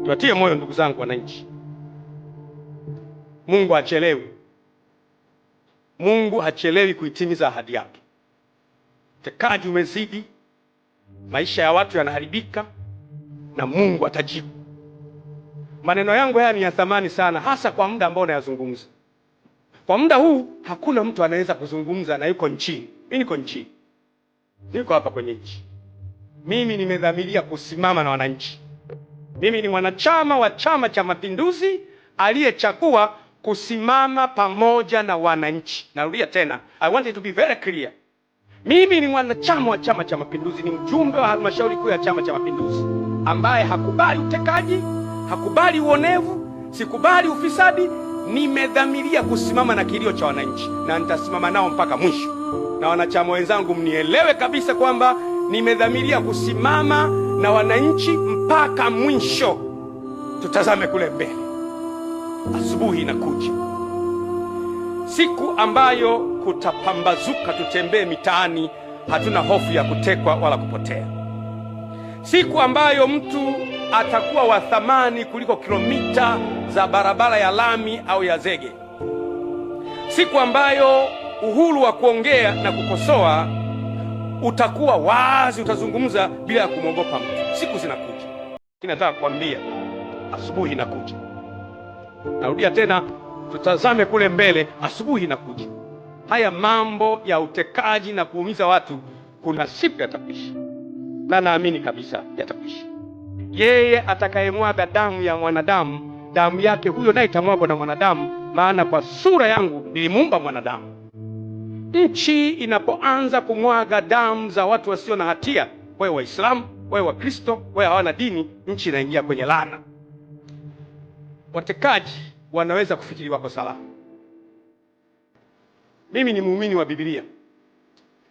Tuatie moyo ndugu zangu wananchi. Mungu hachelewi. Mungu hachelewi kuitimiza ahadi yake. Utekaji umezidi, maisha ya watu yanaharibika, na Mungu atajibu. Maneno yangu haya ni ya thamani sana, hasa kwa muda ambao nayazungumza. Kwa muda huu hakuna mtu anaweza kuzungumza na yuko nchini. Mimi niko nchini. Niko hapa kwenye nchi. Mimi nimedhamiria kusimama na wananchi. Mimi ni mwanachama wa Chama cha Mapinduzi aliyechagua kusimama pamoja na wananchi. Narudia tena, I want it to be very clear. Mimi ni mwanachama wa Chama cha Mapinduzi, ni mjumbe wa halmashauri kuu ya Chama cha Mapinduzi ambaye hakubali utekaji, hakubali uonevu, sikubali ufisadi. Nimedhamiria kusimama na kilio cha wananchi na nitasimama nao mpaka mwisho. Na wanachama wenzangu, mnielewe kabisa kwamba nimedhamiria kusimama na wananchi mpaka mwisho. Tutazame kule mbele. Asubuhi inakuja, siku ambayo kutapambazuka, tutembee mitaani, hatuna hofu ya kutekwa wala kupotea. Siku ambayo mtu atakuwa wa thamani kuliko kilomita za barabara ya lami au ya zege. Siku ambayo uhuru wa kuongea na kukosoa utakuwa wazi, utazungumza bila ya kumwogopa mtu. Siku zinakuja. Nataka kuambia asubuhi inakuja. Narudia tena, tutazame kule mbele. Asubuhi inakuja. Haya mambo ya utekaji na kuumiza watu kuna siku yatakwisha, na naamini kabisa yatakwisha. Yeye atakayemwaga damu ya mwanadamu, damu yake huyo naye itamwagwa na mwanadamu, maana kwa sura yangu nilimuumba mwanadamu. Nchi inapoanza kumwaga damu za watu wasio na hatia, wewe Waislamu, wewe Wakristo, wewe hawana dini, nchi inaingia kwenye laana. Watekaji wanaweza kufikiri wako salama. Mimi ni muumini wa Biblia.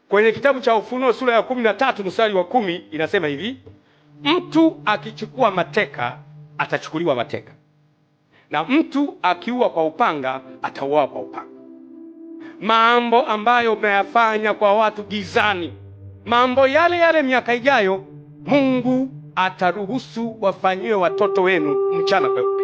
Kwenye kitabu cha Ufunuo sura ya 13 mstari wa 10 inasema hivi: mtu akichukua mateka atachukuliwa mateka, na mtu akiua kwa upanga atauawa kwa upanga. Mambo ambayo umeyafanya kwa watu gizani, mambo yale yale miaka ijayo Mungu ataruhusu wafanyiwe watoto wenu mchana kweupe.